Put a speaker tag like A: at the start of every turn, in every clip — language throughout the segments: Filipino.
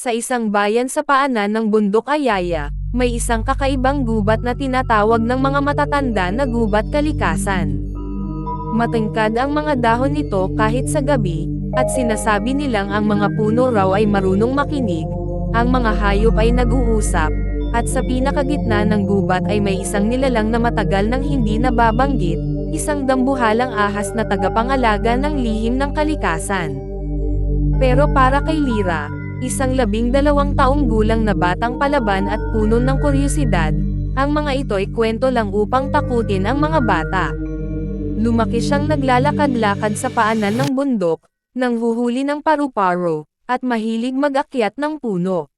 A: Sa isang bayan sa paanan ng bundok Ayaya, may isang kakaibang gubat na tinatawag ng mga matatanda na gubat kalikasan. Matingkad ang mga dahon nito kahit sa gabi, at sinasabi nilang ang mga puno raw ay marunong makinig, ang mga hayop ay nag-uusap, at sa pinakagitna ng gubat ay may isang nilalang na matagal nang hindi nababanggit, isang dambuhalang ahas na tagapangalaga ng lihim ng kalikasan. Pero para kay Lyra, isang 12 taong gulang na batang palaban at puno ng kuryosidad, ang mga ito'y kwento lang upang takutin ang mga bata. Lumaki siyang naglalakad-lakad sa paanan ng bundok, nanghuhuli ng paru-paro, at mahilig mag-akyat ng puno.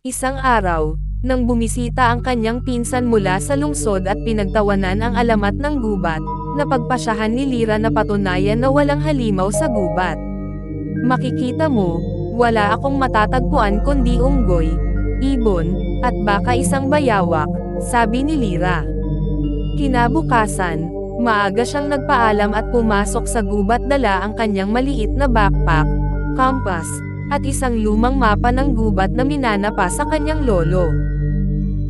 A: Isang araw, nang bumisita ang kanyang pinsan mula sa lungsod at pinagtawanan ang alamat ng gubat, napagpasyahan ni Lyra na patunayan na walang halimaw sa gubat. Makikita mo, wala akong matatagpuan kundi unggoy, ibon, at baka isang bayawak, sabi ni Lyra. Kinabukasan, maaga siyang nagpaalam at pumasok sa gubat dala ang kanyang maliit na backpack, compass, at isang lumang mapa ng gubat na minanapa sa kanyang lolo.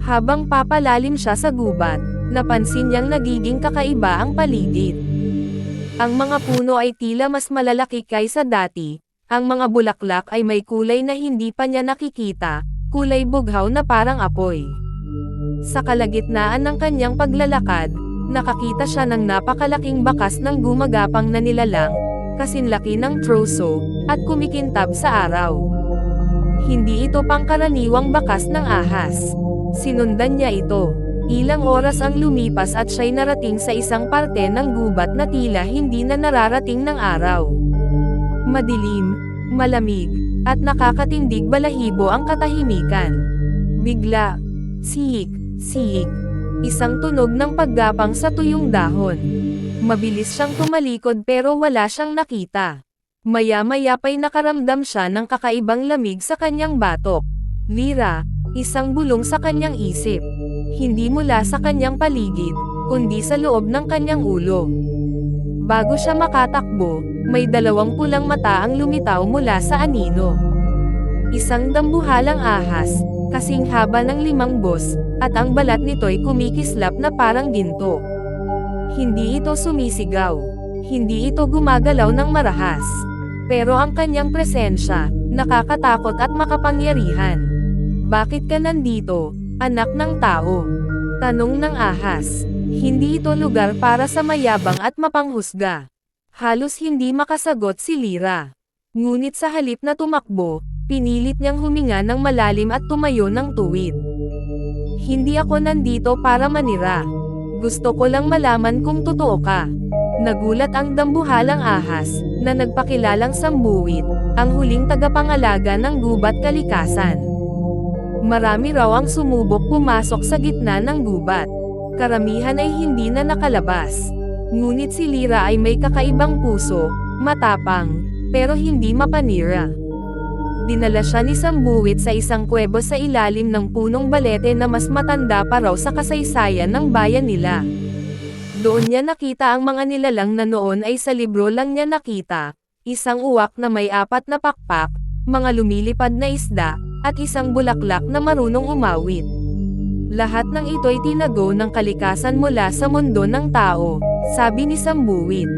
A: Habang papalalim siya sa gubat, napansin niyang nagiging kakaiba ang paligid. Ang mga puno ay tila mas malalaki kaysa dati, ang mga bulaklak ay may kulay na hindi pa niya nakikita, kulay bughaw na parang apoy. Sa kalagitnaan ng kanyang paglalakad, nakakita siya ng napakalaking bakas ng gumagapang na nilalang, kasinlaki ng troso, at kumikintab sa araw. Hindi ito pangkaraniwang bakas ng ahas. Sinundan niya ito. Ilang oras ang lumipas at siya'y narating sa isang parte ng gubat na tila hindi na nararating ng araw. Madilim, malamig, at nakakatindig balahibo ang katahimikan. Bigla, sihik, isang tunog ng paggapang sa tuyong dahon. Mabilis siyang tumalikod pero wala siyang nakita. Maya-maya pa'y nakaramdam siya ng kakaibang lamig sa kanyang batok. Lyra, isang bulong sa kanyang isip. Hindi mula sa kanyang paligid, kundi sa loob ng kanyang ulo. Bago siya makatakbo, may 2 pulang mata ang lumitaw mula sa anino. Isang dambuhalang ahas, kasing haba ng 5 bos, at ang balat nito'y kumikislap na parang ginto. Hindi ito sumisigaw. Hindi ito gumagalaw ng marahas. Pero ang kanyang presensya, nakakatakot at makapangyarihan. Bakit ka nandito, anak ng tao? Tanong ng ahas. Hindi ito lugar para sa mayabang at mapanghusga. Halos hindi makasagot si Lyra. Ngunit sa halip na tumakbo, pinilit niyang huminga ng malalim at tumayo ng tuwid. Hindi ako nandito para manira. Gusto ko lang malaman kung totoo ka. Nagulat ang dambuhalang ahas, na nagpakilalang sambuwit, ang huling tagapangalaga ng gubat kalikasan. Marami raw ang sumubok pumasok sa gitna ng gubat. Karamihan ay hindi na nakalabas. Ngunit si Lyra ay may kakaibang puso, matapang, pero hindi mapanira. Dinala siya ni Sambuwit sa isang kuwebo sa ilalim ng punong balete na mas matanda pa raw sa kasaysayan ng bayan nila. Doon niya nakita ang mga nilalang na noon ay sa libro lang niya nakita, isang uwak na may 4 na pakpak, mga lumilipad na isda, at isang bulaklak na marunong umawit. Lahat ng ito'y tinago ng kalikasan mula sa mundo ng tao, sabi ni Sambuwit.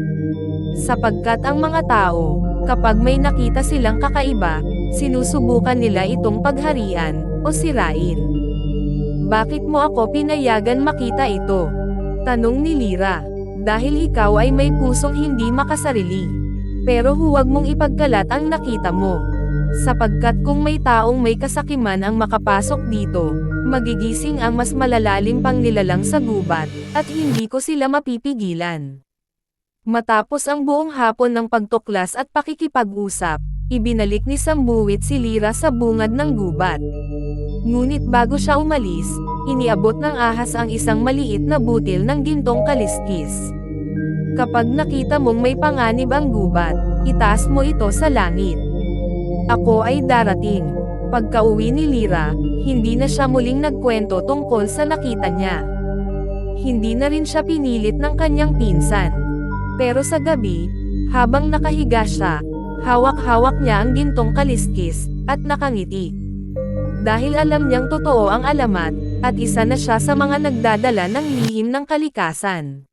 A: Sapagkat ang mga tao, kapag may nakita silang kakaiba, sinusubukan nila itong pagharian, o sirain. Bakit mo ako pinayagan makita ito? Tanong ni Lyra. Dahil ikaw ay may pusong hindi makasarili. Pero huwag mong ipagkalat ang nakita mo. Sapagkat kung may taong may kasakiman ang makapasok dito, magigising ang mas malalalim pang nilalang sa gubat, at hindi ko sila mapipigilan. Matapos ang buong hapon ng pagtuklas at pakikipag-usap, ibinalik ni Sambuwit si Lyra sa bungad ng gubat. Ngunit bago siya umalis, iniabot ng ahas ang isang maliit na butil ng gintong kaliskis. Kapag nakita mong may panganib ang gubat, itaas mo ito sa langit. Ako ay darating. Pagka-uwi ni Lyra, hindi na siya muling nagkwento tungkol sa nakita niya. Hindi na rin siya pinilit ng kanyang pinsan. Pero sa gabi, habang nakahiga siya, hawak-hawak niya ang gintong kaliskis, at nakangiti. Dahil alam niyang totoo ang alamat, at isa na siya sa mga nagdadala ng lihim ng kalikasan.